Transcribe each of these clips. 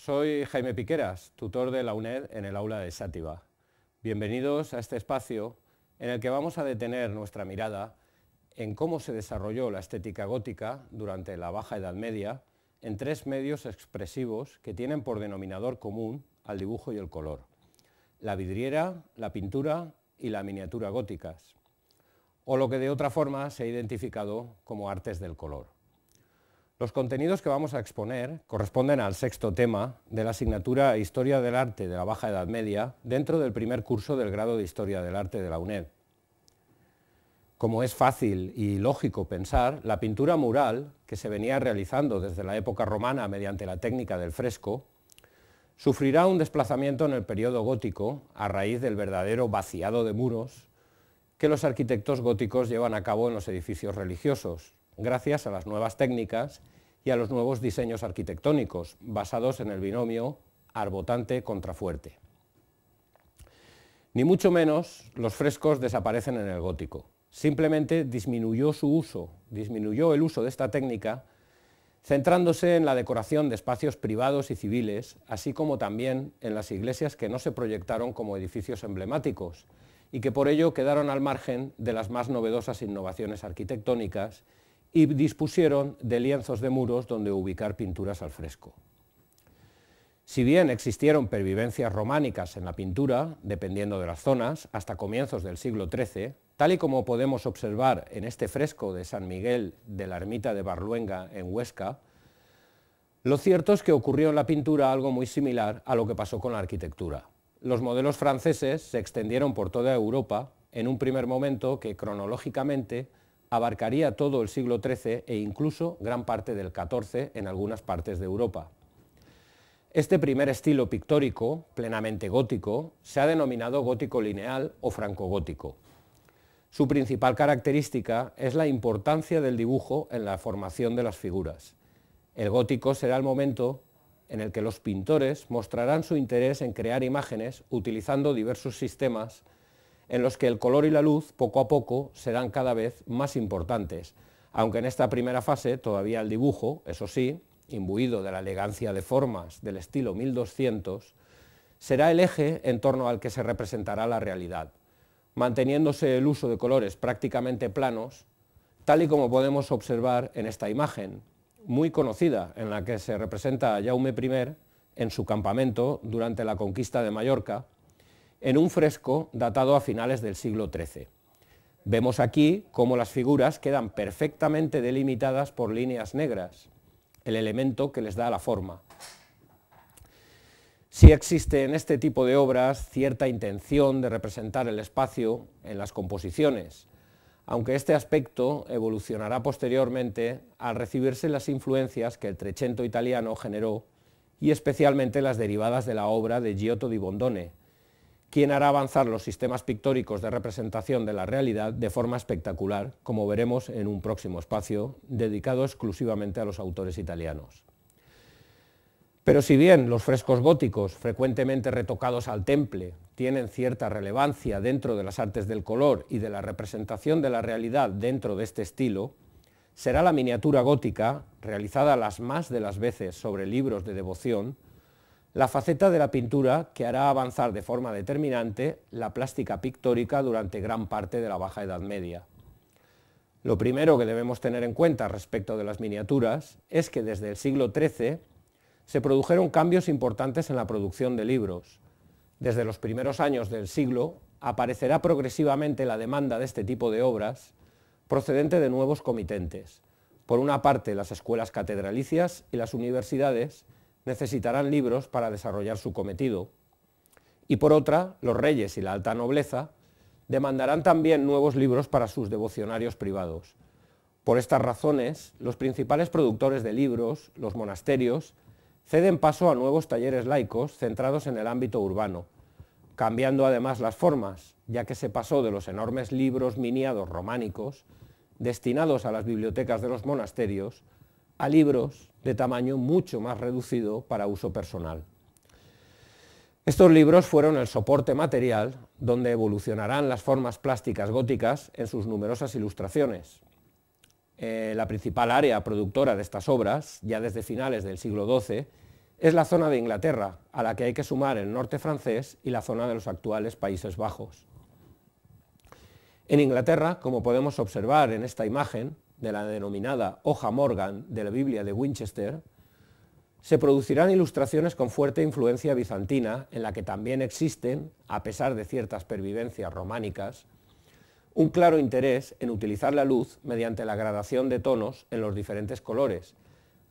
Soy Jaime Piqueras, tutor de la UNED en el aula de Xàtiva. Bienvenidos a este espacio en el que vamos a detener nuestra mirada en cómo se desarrolló la estética gótica durante la Baja Edad Media en tres medios expresivos que tienen por denominador común al dibujo y el color: la vidriera, la pintura y la miniatura góticas, o lo que de otra forma se ha identificado como artes del color. Los contenidos que vamos a exponer corresponden al sexto tema de la asignatura Historia del Arte de la Baja Edad Media dentro del primer curso del grado de Historia del Arte de la UNED. Como es fácil y lógico pensar, la pintura mural, que se venía realizando desde la época romana mediante la técnica del fresco, sufrirá un desplazamiento en el periodo gótico a raíz del verdadero vaciado de muros que los arquitectos góticos llevan a cabo en los edificios religiosos, gracias a las nuevas técnicas y a los nuevos diseños arquitectónicos, basados en el binomio arbotante-contrafuerte. Ni mucho menos los frescos desaparecen en el gótico, simplemente disminuyó el uso de esta técnica, centrándose en la decoración de espacios privados y civiles, así como también en las iglesias que no se proyectaron como edificios emblemáticos y que por ello quedaron al margen de las más novedosas innovaciones arquitectónicas y dispusieron de lienzos de muros donde ubicar pinturas al fresco. Si bien existieron pervivencias románicas en la pintura, dependiendo de las zonas, hasta comienzos del siglo XIII, tal y como podemos observar en este fresco de San Miguel de la ermita de Barluenga en Huesca, lo cierto es que ocurrió en la pintura algo muy similar a lo que pasó con la arquitectura. Los modelos franceses se extendieron por toda Europa en un primer momento que cronológicamente abarcaría todo el siglo XIII e incluso gran parte del XIV en algunas partes de Europa. Este primer estilo pictórico, plenamente gótico, se ha denominado gótico lineal o francogótico. Su principal característica es la importancia del dibujo en la formación de las figuras. El gótico será el momento en el que los pintores mostrarán su interés en crear imágenes utilizando diversos sistemas en los que el color y la luz poco a poco serán cada vez más importantes, aunque en esta primera fase todavía el dibujo, eso sí, imbuido de la elegancia de formas del estilo 1200, será el eje en torno al que se representará la realidad, manteniéndose el uso de colores prácticamente planos, tal y como podemos observar en esta imagen, muy conocida, en la que se representa a Jaume I en su campamento durante la conquista de Mallorca, en un fresco datado a finales del siglo XIII. Vemos aquí cómo las figuras quedan perfectamente delimitadas por líneas negras, el elemento que les da la forma. Sí existe en este tipo de obras cierta intención de representar el espacio en las composiciones, aunque este aspecto evolucionará posteriormente al recibirse las influencias que el Trecento italiano generó y especialmente las derivadas de la obra de Giotto di Bondone, quien hará avanzar los sistemas pictóricos de representación de la realidad de forma espectacular, como veremos en un próximo espacio dedicado exclusivamente a los autores italianos. Pero si bien los frescos góticos, frecuentemente retocados al temple, tienen cierta relevancia dentro de las artes del color y de la representación de la realidad dentro de este estilo, será la miniatura gótica, realizada las más de las veces sobre libros de devoción, la faceta de la pintura que hará avanzar de forma determinante la plástica pictórica durante gran parte de la Baja Edad Media. Lo primero que debemos tener en cuenta respecto de las miniaturas es que desde el siglo XIII se produjeron cambios importantes en la producción de libros. Desde los primeros años del siglo aparecerá progresivamente la demanda de este tipo de obras procedente de nuevos comitentes. Por una parte, las escuelas catedralicias y las universidades necesitarán libros para desarrollar su cometido, y por otra, los reyes y la alta nobleza demandarán también nuevos libros para sus devocionarios privados. Por estas razones, los principales productores de libros, los monasterios, ceden paso a nuevos talleres laicos centrados en el ámbito urbano, cambiando además las formas, ya que se pasó de los enormes libros miniados románicos, destinados a las bibliotecas de los monasterios, a libros de tamaño mucho más reducido para uso personal. Estos libros fueron el soporte material donde evolucionarán las formas plásticas góticas en sus numerosas ilustraciones. La principal área productora de estas obras, ya desde finales del siglo XII, es la zona de Inglaterra, a la que hay que sumar el norte francés y la zona de los actuales Países Bajos. En Inglaterra, como podemos observar en esta imagen de la denominada hoja Morgan de la Biblia de Winchester, se producirán ilustraciones con fuerte influencia bizantina, en la que también existen, a pesar de ciertas pervivencias románicas, un claro interés en utilizar la luz mediante la gradación de tonos en los diferentes colores,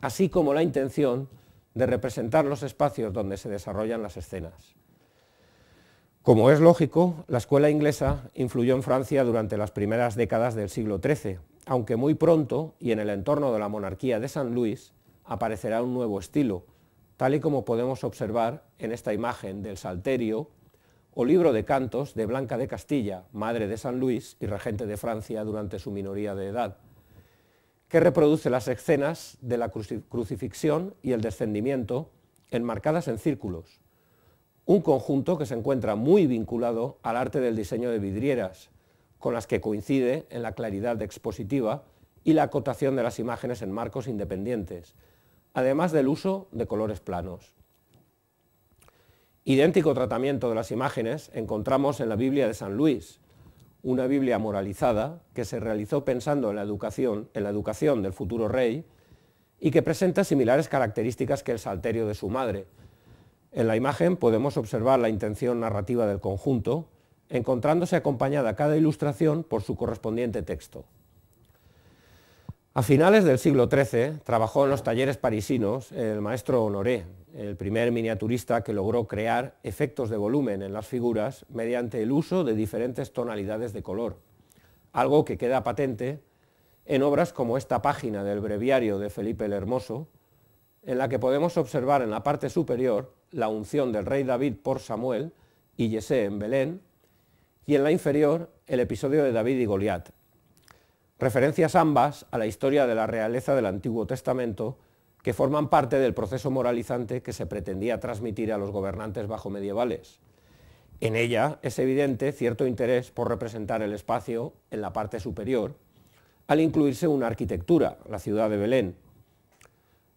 así como la intención de representar los espacios donde se desarrollan las escenas. Como es lógico, la escuela inglesa influyó en Francia durante las primeras décadas del siglo XIII, aunque muy pronto, y en el entorno de la monarquía de San Luis, aparecerá un nuevo estilo, tal y como podemos observar en esta imagen del Salterio o libro de cantos de Blanca de Castilla, madre de San Luis y regente de Francia durante su minoría de edad, que reproduce las escenas de la crucifixión y el descendimiento enmarcadas en círculos, un conjunto que se encuentra muy vinculado al arte del diseño de vidrieras, con las que coincide en la claridad expositiva y la acotación de las imágenes en marcos independientes, además del uso de colores planos. Idéntico tratamiento de las imágenes encontramos en la Biblia de San Luis, una Biblia moralizada que se realizó pensando en la educación del futuro rey y que presenta similares características que el Salterio de su madre. En la imagen podemos observar la intención narrativa del conjunto, encontrándose acompañada cada ilustración por su correspondiente texto. A finales del siglo XIII trabajó en los talleres parisinos el maestro Honoré, el primer miniaturista que logró crear efectos de volumen en las figuras mediante el uso de diferentes tonalidades de color, algo que queda patente en obras como esta página del breviario de Felipe el Hermoso, en la que podemos observar en la parte superior la unción del rey David por Samuel y Yesé en Belén, y en la inferior el episodio de David y Goliat. Referencias ambas a la historia de la realeza del Antiguo Testamento, que forman parte del proceso moralizante que se pretendía transmitir a los gobernantes bajomedievales. En ella es evidente cierto interés por representar el espacio en la parte superior, al incluirse una arquitectura, la ciudad de Belén,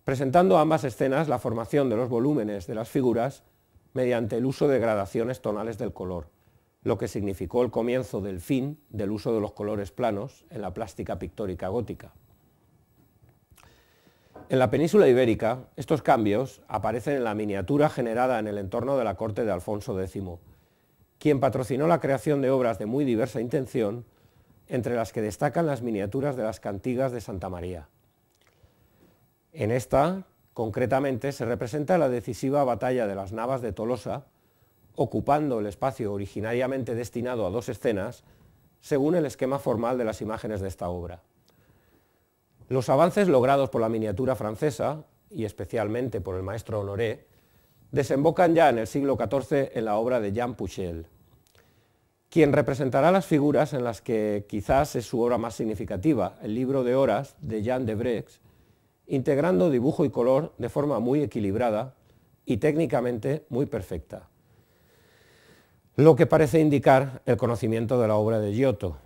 presentando ambas escenas la formación de los volúmenes de las figuras mediante el uso de gradaciones tonales del color, lo que significó el comienzo del fin del uso de los colores planos en la plástica pictórica gótica. En la península ibérica, estos cambios aparecen en la miniatura generada en el entorno de la corte de Alfonso X, quien patrocinó la creación de obras de muy diversa intención, entre las que destacan las miniaturas de las cantigas de Santa María. En esta, concretamente, se representa la decisiva batalla de las Navas de Tolosa, ocupando el espacio originariamente destinado a 2 escenas, según el esquema formal de las imágenes de esta obra. Los avances logrados por la miniatura francesa, y especialmente por el maestro Honoré, desembocan ya en el siglo XIV en la obra de Jean Puchel, quien representará las figuras en las que quizás es su obra más significativa, el libro de horas de Jean de Brex, integrando dibujo y color de forma muy equilibrada y técnicamente muy perfecta, lo que parece indicar el conocimiento de la obra de Giotto,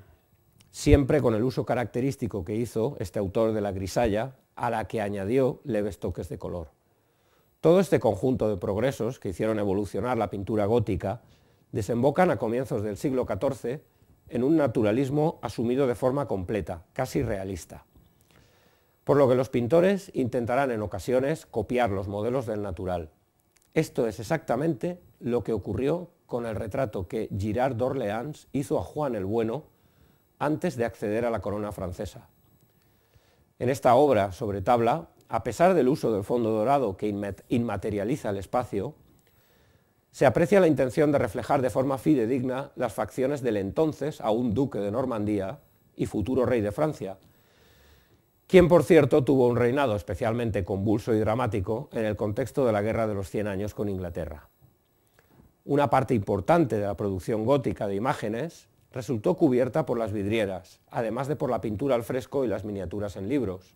siempre con el uso característico que hizo este autor de la grisalla, a la que añadió leves toques de color. Todo este conjunto de progresos que hicieron evolucionar la pintura gótica desembocan a comienzos del siglo XIV en un naturalismo asumido de forma completa, casi realista, por lo que los pintores intentarán en ocasiones copiar los modelos del natural. Esto es exactamente lo que ocurrió con el retrato que Girard d'Orléans hizo a Juan el Bueno antes de acceder a la corona francesa. En esta obra sobre tabla, a pesar del uso del fondo dorado que inmaterializa el espacio, se aprecia la intención de reflejar de forma fidedigna las facciones del entonces aún duque de Normandía y futuro rey de Francia, quien por cierto tuvo un reinado especialmente convulso y dramático en el contexto de la Guerra de los 100 años con Inglaterra. Una parte importante de la producción gótica de imágenes resultó cubierta por las vidrieras, además de por la pintura al fresco y las miniaturas en libros.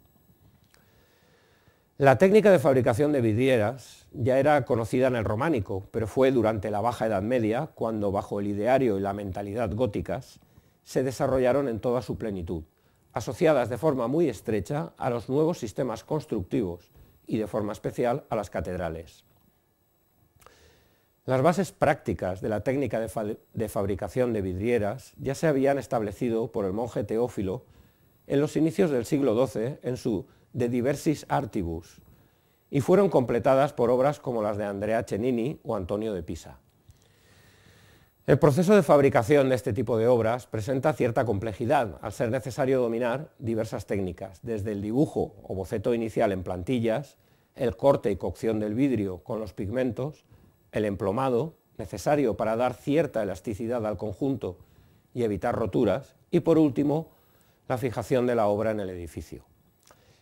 La técnica de fabricación de vidrieras ya era conocida en el románico, pero fue durante la Baja Edad Media cuando, bajo el ideario y la mentalidad góticas, se desarrollaron en toda su plenitud, asociadas de forma muy estrecha a los nuevos sistemas constructivos y de forma especial a las catedrales. Las bases prácticas de la técnica de fabricación de vidrieras ya se habían establecido por el monje Teófilo en los inicios del siglo XII en su De Diversis Artibus, y fueron completadas por obras como las de Andrea Cennini o Antonio de Pisa. El proceso de fabricación de este tipo de obras presenta cierta complejidad, al ser necesario dominar diversas técnicas, desde el dibujo o boceto inicial en plantillas, el corte y cocción del vidrio con los pigmentos, el emplomado, necesario para dar cierta elasticidad al conjunto y evitar roturas, y por último, la fijación de la obra en el edificio.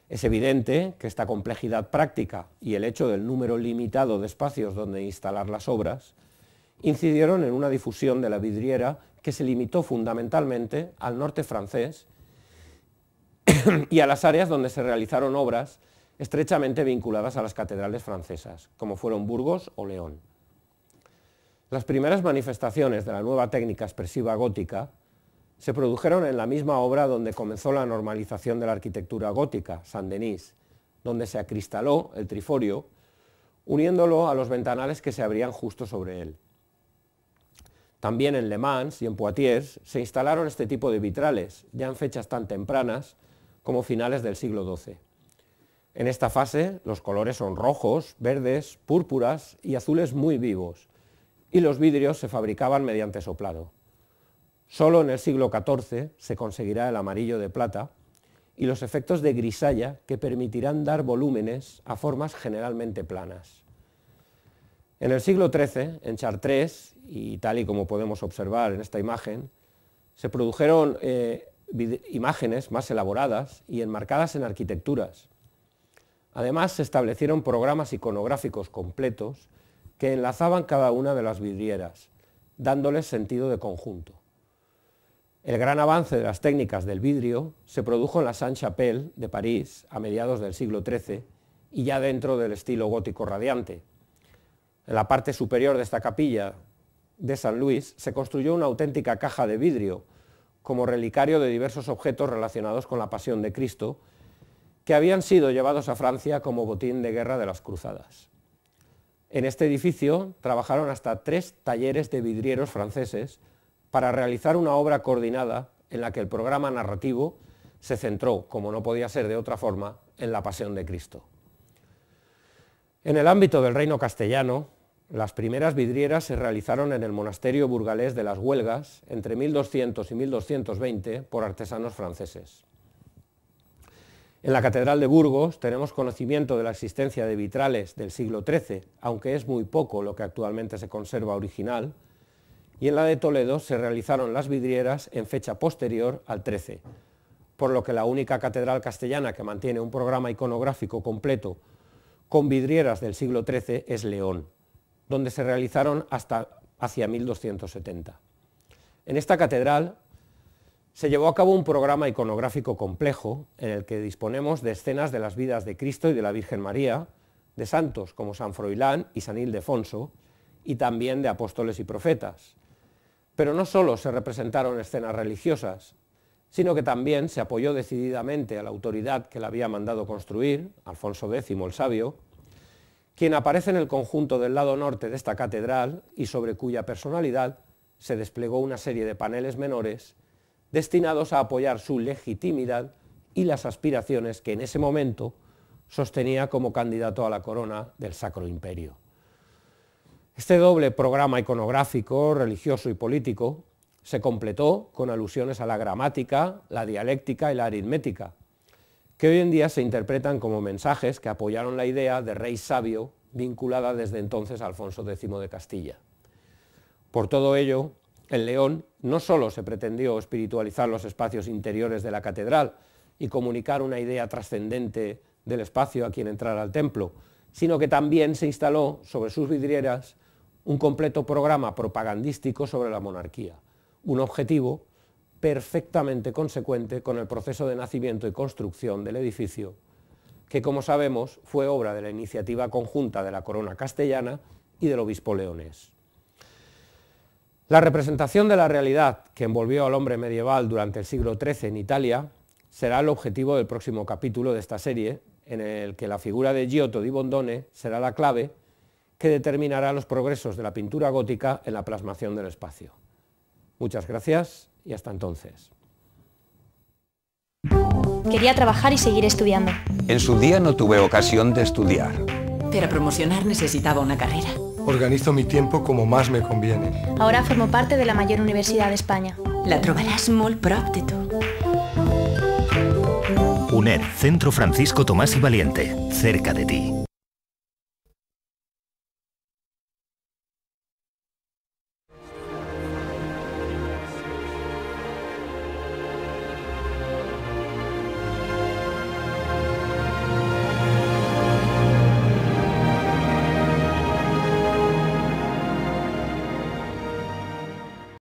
Es evidente que esta complejidad práctica y el hecho del número limitado de espacios donde instalar las obras incidieron en una difusión de la vidriera que se limitó fundamentalmente al norte francés y a las áreas donde se realizaron obras estrechamente vinculadas a las catedrales francesas, como fueron Burgos o León. Las primeras manifestaciones de la nueva técnica expresiva gótica se produjeron en la misma obra donde comenzó la normalización de la arquitectura gótica, Saint-Denis, donde se acristaló el triforio, uniéndolo a los ventanales que se abrían justo sobre él. También en Le Mans y en Poitiers se instalaron este tipo de vitrales, ya en fechas tan tempranas como finales del siglo XII. En esta fase los colores son rojos, verdes, púrpuras y azules muy vivos, y los vidrios se fabricaban mediante soplado. Solo en el siglo XIV se conseguirá el amarillo de plata y los efectos de grisalla que permitirán dar volúmenes a formas generalmente planas. En el siglo XIII, en Chartres, y tal y como podemos observar en esta imagen, se produjeron imágenes más elaboradas y enmarcadas en arquitecturas. Además, se establecieron programas iconográficos completos que enlazaban cada una de las vidrieras, dándoles sentido de conjunto. El gran avance de las técnicas del vidrio se produjo en la Sainte-Chapelle de París a mediados del siglo XIII y ya dentro del estilo gótico radiante. En la parte superior de esta capilla de San Luis se construyó una auténtica caja de vidrio como relicario de diversos objetos relacionados con la Pasión de Cristo que habían sido llevados a Francia como botín de guerra de las cruzadas. En este edificio trabajaron hasta 3 talleres de vidrieros franceses para realizar una obra coordinada en la que el programa narrativo se centró, como no podía ser de otra forma, en la Pasión de Cristo. En el ámbito del reino castellano, las primeras vidrieras se realizaron en el monasterio burgalés de las Huelgas entre 1200 y 1220 por artesanos franceses. En la Catedral de Burgos tenemos conocimiento de la existencia de vitrales del siglo XIII, aunque es muy poco lo que actualmente se conserva original, y en la de Toledo se realizaron las vidrieras en fecha posterior al XIII, por lo que la única catedral castellana que mantiene un programa iconográfico completo con vidrieras del siglo XIII es León, donde se realizaron hasta hacia 1270. En esta catedral se llevó a cabo un programa iconográfico complejo en el que disponemos de escenas de las vidas de Cristo y de la Virgen María, de santos como San Froilán y San Ildefonso, y también de apóstoles y profetas. Pero no solo se representaron escenas religiosas, sino que también se apoyó decididamente a la autoridad que la había mandado construir, Alfonso X el Sabio, quien aparece en el conjunto del lado norte de esta catedral y sobre cuya personalidad se desplegó una serie de paneles menores destinados a apoyar su legitimidad y las aspiraciones que en ese momento sostenía como candidato a la corona del Sacro Imperio. Este doble programa iconográfico, religioso y político se completó con alusiones a la gramática, la dialéctica y la aritmética, que hoy en día se interpretan como mensajes que apoyaron la idea de rey sabio vinculada desde entonces a Alfonso X de Castilla. Por todo ello, en León no solo se pretendió espiritualizar los espacios interiores de la catedral y comunicar una idea trascendente del espacio a quien entrara al templo, sino que también se instaló sobre sus vidrieras un completo programa propagandístico sobre la monarquía, un objetivo perfectamente consecuente con el proceso de nacimiento y construcción del edificio, que como sabemos fue obra de la iniciativa conjunta de la corona castellana y del obispo leonés. La representación de la realidad que envolvió al hombre medieval durante el siglo XIII en Italia será el objetivo del próximo capítulo de esta serie, en el que la figura de Giotto di Bondone será la clave que determinará los progresos de la pintura gótica en la plasmación del espacio. Muchas gracias y hasta entonces. Quería trabajar y seguir estudiando. En su día no tuve ocasión de estudiar. Para promocionar necesitaba una carrera. Organizo mi tiempo como más me conviene. Ahora formo parte de la mayor universidad de España. La trobaràs molt prop de tu. UNED, Centro Francisco Tomás y Valiente, cerca de ti.